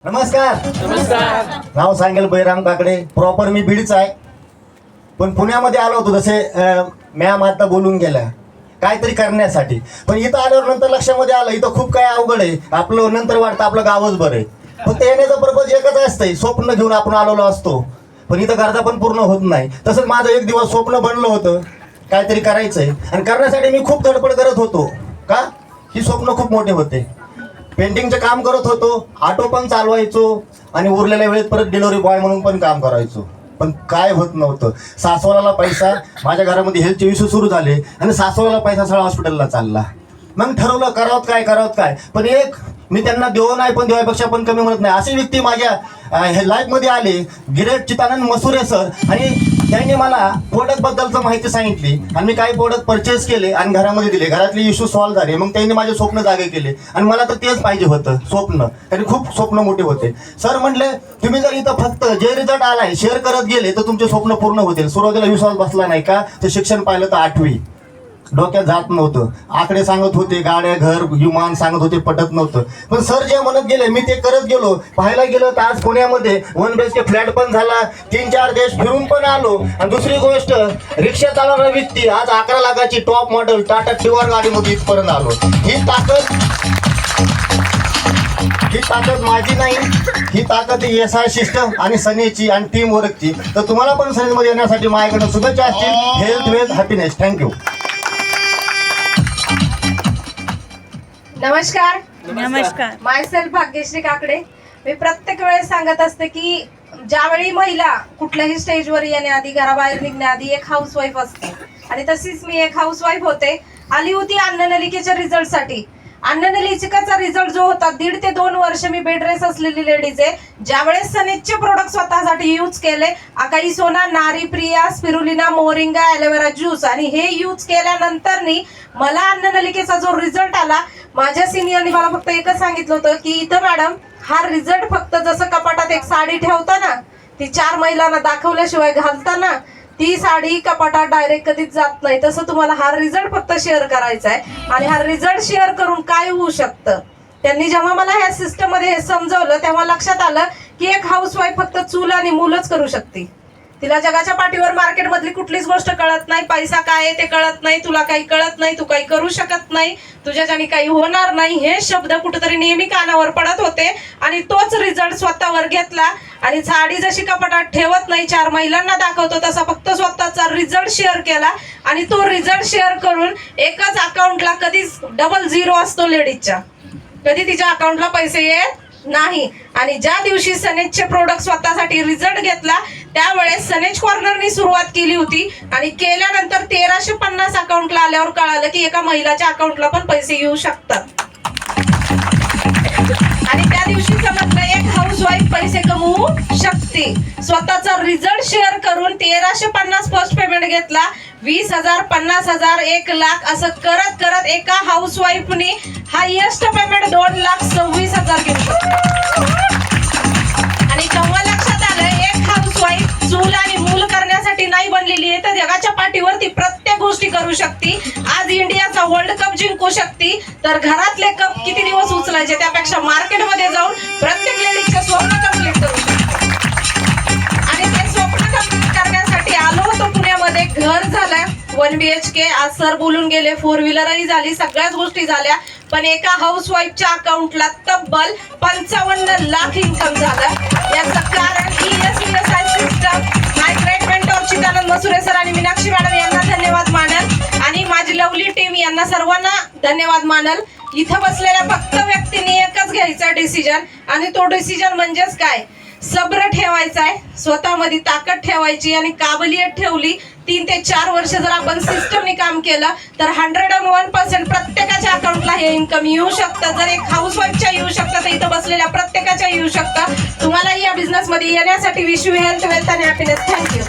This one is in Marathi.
नमस्कार. नमस्कार. नाव सांगेल बैराम काकडे. प्रॉपर मी बीडच आहे, पण पुण्यामध्ये आलो होतो. जसे मॅम आता बोलून गेल्या काहीतरी करण्यासाठी. पण इथं आल्यावर नंतर लक्षामध्ये आलं इथं खूप काय अवघड आहे. आपलं नंतर वाटतं आपलं गावच बरं आहे. फक्त येण्याचा पर्पज एकच असतंय, स्वप्न घेऊन आपण आलेलो असतो, पण इथं गरजा पण पूर्ण होत नाही. तसंच माझं एक दिवस स्वप्न बनलं होतं काहीतरी करायचंय, आणि करण्यासाठी मी खूप धडपड करत होतो. का ही स्वप्न खूप मोठे होते. पेंटिंगचं काम करत होतो, ऑटो पण चालवायचो, आणि उरलेल्या वेळेत परत डिलिव्हरी बॉय म्हणून पण काम करायचो. पण काय होत नव्हतं. सासवडाला पैसा, माझ्या घरामध्ये हेल्थचे इश्यू सुरू झाले, आणि सासवडाला पैसा सगळा हॉस्पिटलला चालला. मग ठरवलं करावं काय. पण एक मी त्यांना देव नाही, पण देवापेक्षा पण कमी म्हणत नाही, अशी व्यक्ती माझ्या लाईफमध्ये आले, गिरेट चितानंद मसुरे सर. आणि त्यांनी मला प्रोडक्ट बद्दलचं माहिती सांगितली, आणि मी काही प्रोडक्ट परचेस केले आणि घरामध्ये दिले. घरातले इश्यू सॉल्व्ह झाले. मग त्यांनी माझे स्वप्न जागे केले, आणि मला तर तेच पाहिजे होतं स्वप्न. त्यांनी खूप स्वप्न मोठे होते. सर म्हटले तुम्ही जर इथं फक्त जे रिझल्ट आलाय शेअर करत गेले तर तुमचे स्वप्न पूर्ण होतील. सुरुवातीला विश्वास बसला नाही का, ते शिक्षण पाहिलं तर 8वी, डोक्यात जात नव्हतं. आकडे सांगत होते, गाड्या घर विमान सांगत होते, पटत नव्हतं. पण सर जे म्हणत गेले मी ते करत गेलो. पाहायला गेलो तर आज पुण्यामध्ये 1 BHK फ्लॅट पण झाला, 3-4 देश फिरून पण आलो. आणि दुसरी गोष्ट, रिक्षा चालवणारा व्यक्ती आज 11 लाखाची टॉप मॉडेल टाटा टिवर गाडीमध्ये इथपर्यंत आलो. ही ताकद माझी नाही, ही ताकद SI सिस्टम आणि सनीची आणि टीम वर्कची. तर तुम्हाला पण सनीमध्ये येण्यासाठी माझ्याकडे शुभेच्छा असतील. Health wealth happiness. थँक्यू. नमस्कार. मायसेल्फ भाग्यश्री काकडे. मी प्रत्येक वेळेस सांगत असते की ज्यावेळी महिला कुठल्याही स्टेजवर येण्याआधी, घराबाहेर निघण्याआधी एक हाऊसवाईफ असते, आणि तशीच मी एक हाऊसवाईफ होते. आली होती अन्ननलिकेच्या रिझल्टसाठी. अन्ननलिकेचा रिझल्ट जो होता 1.5 ते 2 वर्ष मी बेड रेस्ट असलेली लेडीज आहे. ज्यावेळेस सनेजचे प्रोडक्ट स्वतःसाठी यूज केले, अकाई सोना, नारी Priya, spirulina, moringa, aloe vera juice, आणि हे यूज केल्यानंतर मला अन्ननलिकेचा जो रिझल्ट आला, माझ्या सिनियरनी मला फक्त एकच सांगितलं होतं की इथं मॅडम हा रिझल्ट फक्त जसं कपाटात एक साडी ठेवता ना, ती 4 महिलांना दाखवल्याशिवाय घालता ना, ती साडी कपाटात डायरेक्ट कधीच जात नाही, तसं तुम्हाला हा रिझल्ट फक्त शेअर करायचा आहे. आणि हा रिझल्ट शेअर करून काय होऊ शकतं, त्यांनी जेव्हा मला ह्या सिस्टम मध्ये हे समजवलं तेव्हा लक्षात आलं की एक हाऊसवाईफ फक्त चूल आणि मूलच करू शकते. तिला जगाच्या पाठीवर मार्केटमधली कुठलीच गोष्ट कळत नाही, पैसा काय आहे ते कळत नाही, तुला काही कळत नाही, तू काही करू शकत नाही, तुझ्याच्याने काही होणार नाही, हे शब्द कुठेतरी नेहमी कानावर पडत होते. आणि तोच रिझल्ट स्वतःवर घेतला, आणि साडी जशी कपाटात ठेवत नाही, 4 महिलांना दाखवतो, तसा फक्त स्वतःचा रिझल्ट शेअर केला. आणि तो रिझल्ट शेअर करून एकाच अकाउंटला कधीच डबल 0 असतो लेडीजच्या, कधी तिच्या अकाउंटला पैसे येत नाही. आणि ज्या दिवशी सनेजचे प्रोडक्ट स्वतःसाठी रिझल्ट घेतला त्यावेळेस सनेज कॉर्नरनी सुरुवात केली होती, आणि केल्यानंतर 1350 अकाउंटला आल्यावर कळालं की एका महिलाच्या अकाउंटला पण पैसे येऊ शकतात. आणि त्या दिवशी समजलं एक हाऊसवाईफ पैसे कमवू शकते. स्वतःचा रिझल्ट शेअर करून 1350 फर्स्ट पेमेंट घेतला, 20,000, 50,000, 1 लाख असं करत करत एका हाऊसवाईफने हायएस्ट पेमेंट 2,26,000 घेतलं. आणि जेव्हा लक्षात आलं एक हाऊसवाईफ चूल आणि मूल करण्यासाठी नाही बनलेली आहे, तर जगाच्या पाठीवर ती प्रत्येक गोष्टी करू शकते. आज इंडियाचा वर्ल्ड कप जिंकू शकते, तर घरातले कप किती दिवस उचलायचे त्यापेक्षा मार्केटमध्ये जाऊन प्रत्येक लेडीजचे स्वप्न कंप्लीट करू शकते. आणि ते स्वप्न कंप्लीट करण्यासाठी आलो होतो पुण्यामध्ये. घर झालं 1 BHK, आज सर बोलून गेले, 4 व्हीलरही झाली, सगळ्याच गोष्टी झाल्या. पण एका हाऊसवाईफच्या अकाउंटला तब्बल 55 लाख इन्कम झालं. याचं कारण ESI सिस्टम, माय great mentor Chitanand Masure sir आणि मीनाक्षी मॅडम यांना धन्यवाद मानल, आणि माझी लवली टीम यांना सर्वांना धन्यवाद मानल. इथं बसलेल्या फक्त व्यक्तीने एकच घ्यायचा डिसिजन, आणि तो डिसिजन म्हणजेच काय, सब्र ठेवायचा आहे, स्वतःमध्ये ताकद ठेवायची, आणि काबिलियत ठेवली. 3 ते 4 वर्ष जर आपण सिस्टमने काम केलं तर 101% प्रत्येकाच्या अकाउंटला हे इन्कम येऊ शकतं. जर एक हाऊसवाईफच्या येऊ शकतं तर इथं बसलेल्या प्रत्येकाच्या येऊ शकतं. तुम्हालाही या बिझनेसमध्ये येण्यासाठी विश यू हेल्थ, वेल्थ आणि हॅपीनेस. थँक्यू.